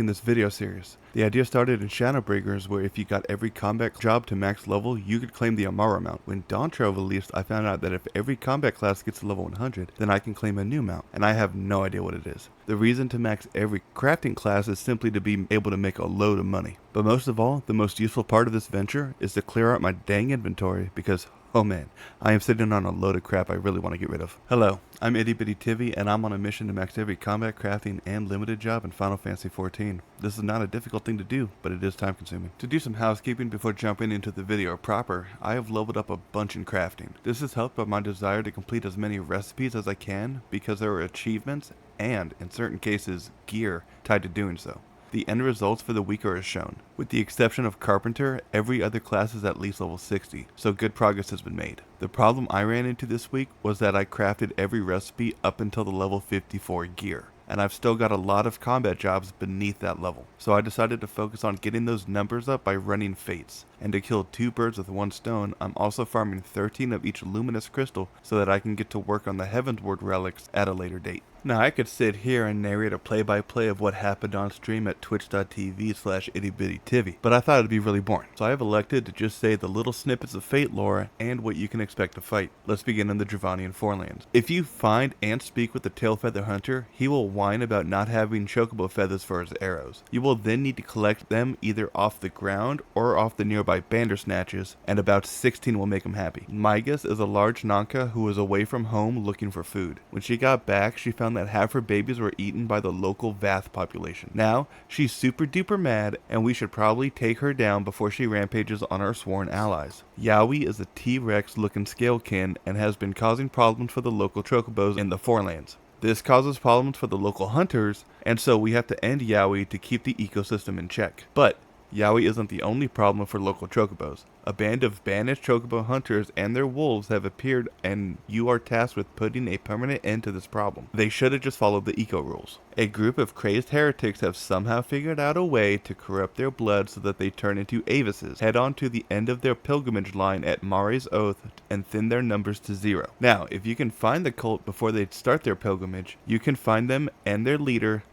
in this video series. The idea started in Shadowbreakers, where if you got every combat job to max level, you could claim the Amara mount. When Dawntrail released, I found out that if every combat class gets to level 100, then I can claim a new mount, and I have no idea what it is. The reason to max every crafting class is simply to be able to make a load of money. But most of all, the most useful part of this venture is to clear out my dang inventory, because oh man, I am sitting on a load of crap I really want to get rid of. Hello, I'm IttyBittyTivy, and I'm on a mission to max every combat, crafting, and limited job in Final Fantasy XIV. This is not a difficult thing to do, but it is time consuming. To do some housekeeping before jumping into the video proper, I have leveled up a bunch in crafting. This is helped by my desire to complete as many recipes as I can, because there are achievements, and in certain cases, gear tied to doing so. The end results for the week are as shown. With the exception of Carpenter, every other class is at least level 60, so good progress has been made. The problem I ran into this week was that I crafted every recipe up until the level 54 gear, and I've still got a lot of combat jobs beneath that level. So I decided to focus on getting those numbers up by running fates. And to kill 2 birds with 1 stone, I'm also farming 13 of each luminous crystal so that I can get to work on the Heavensward relics at a later date. Now I could sit here and narrate a play-by-play of what happened on stream at twitch.tv/IttyBittyTivy, but I thought it'd be really boring. So I have elected to just say the little snippets of Fate lore and what you can expect to fight. Let's begin in the Dravanian Forelands. If you find and speak with the Tailfeather Hunter, he will whine about not having chocobo feathers for his arrows. You will then need to collect them either off the ground or off the nearby Bandersnatches, and about 16 will make him happy. Migas is a large Nanka who was away from home looking for food. When she got back, she found that half her babies were eaten by the local Vath population. Now, she's super duper mad, and we should probably take her down before she rampages on our sworn allies. Yowie is a T-Rex looking scalekin and has been causing problems for the local chocobos in the Forelands. This causes problems for the local hunters, and so we have to end Yowie to keep the ecosystem in check. But Yowie isn't the only problem for local chocobos. A band of banished chocobo hunters and their wolves have appeared, and you are tasked with putting a permanent end to this problem. They should have just followed the eco rules. A group of crazed heretics have somehow figured out a way to corrupt their blood so that they turn into Avises, head on to the end of their pilgrimage line at Mari's Oath, and thin their numbers to 0. Now, if you can find the cult before they start their pilgrimage, you can find them and their leader,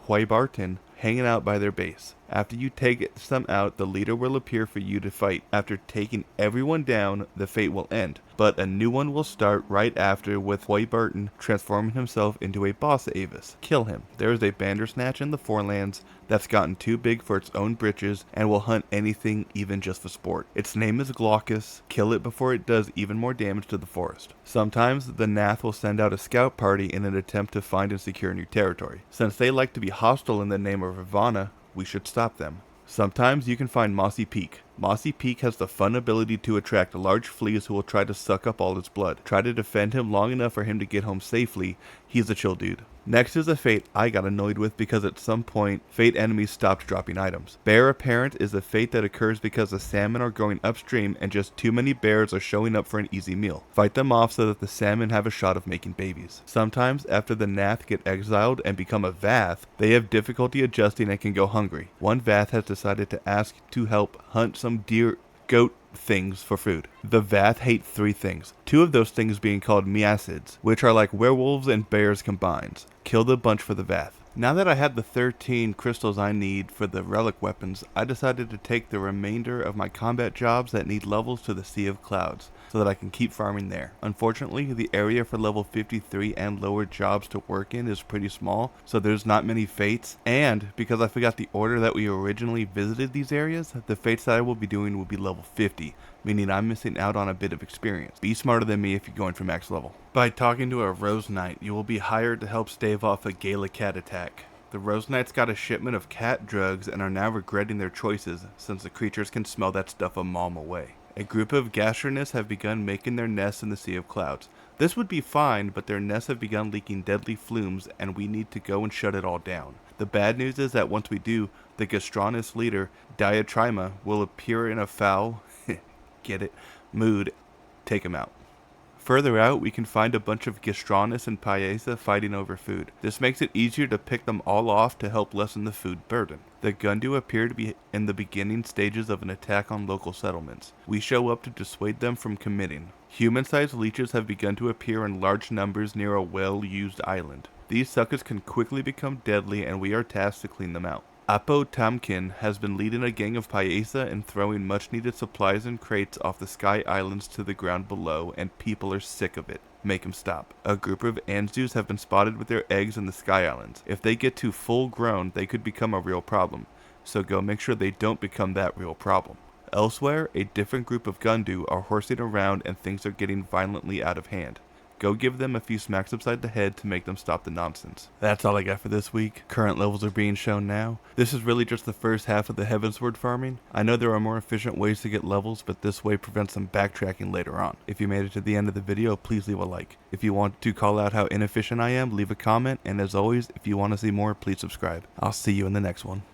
Hoibarton, hanging out by their base. After you take some out, the leader will appear for you to fight. After taking everyone down, the fate will end, but a new one will start right after, with Hoibarton transforming himself into a boss Avis. Kill him. There is a Bandersnatch in the Forelands that's gotten too big for its own britches and will hunt anything even just for sport. Its name is Glaucus. Kill it before it does even more damage to the forest. Sometimes the Nath will send out a scout party in an attempt to find and secure new territory. Since they like to be hostile in the name of Ravana, we should stop them. Sometimes you can find Mossy Peak. Mossy Peak has the fun ability to attract large fleas who will try to suck up all his blood. Try to defend him long enough for him to get home safely. He's a chill dude. Next is a fate I got annoyed with because at some point, fate enemies stopped dropping items. Bear Apparent is a fate that occurs because the salmon are going upstream and just too many bears are showing up for an easy meal. Fight them off so that the salmon have a shot of making babies. Sometimes, after the Nath get exiled and become a Vath, they have difficulty adjusting and can go hungry. One Vath has decided to ask to help hunt some goat things for food. The Vath hate 3 things. 2 of those things being called Miacids, which are like werewolves and bears combined. Kill the bunch for the Vath. Now that I had the 13 crystals I need for the relic weapons, I decided to take the remainder of my combat jobs that need levels to the Sea of Clouds, so that I can keep farming there. Unfortunately, the area for level 53 and lower jobs to work in is pretty small, so there's not many fates, and because I forgot the order that we originally visited these areas, the fates that I will be doing will be level 50, meaning I'm missing out on a bit of experience. Be smarter than me if you're going for max level. By talking to a Rose Knight, you will be hired to help stave off a Gala cat attack. The Rose Knights got a shipment of cat drugs and are now regretting their choices, since the creatures can smell that stuff a mile away. A group of Gastronists have begun making their nests in the Sea of Clouds. This would be fine, but their nests have begun leaking deadly flumes, and we need to go and shut it all down. The bad news is that once we do, the Gastronist leader, Diatrima, will appear in a foul, get it, mood. Take him out. Further out, we can find a bunch of Gastronus and Paesa fighting over food. This makes it easier to pick them all off to help lessen the food burden. The Gundu appear to be in the beginning stages of an attack on local settlements. We show up to dissuade them from committing. Human-sized leeches have begun to appear in large numbers near a well-used island. These suckers can quickly become deadly and we are tasked to clean them out. Apo Tamkin has been leading a gang of Paesa and throwing much needed supplies and crates off the sky islands to the ground below, and people are sick of it. Make him stop. A group of Anzus have been spotted with their eggs in the sky islands. If they get too full grown, they could become a real problem. So go make sure they don't become that real problem. Elsewhere, a different group of Gundu are horsing around and things are getting violently out of hand. Go give them a few smacks upside the head to make them stop the nonsense. That's all I got for this week. Current levels are being shown now. This is really just the first half of the Heavensward farming. I know there are more efficient ways to get levels, but this way prevents some backtracking later on. If you made it to the end of the video, please leave a like. If you want to call out how inefficient I am, leave a comment, and as always, if you want to see more, please subscribe. I'll see you in the next one.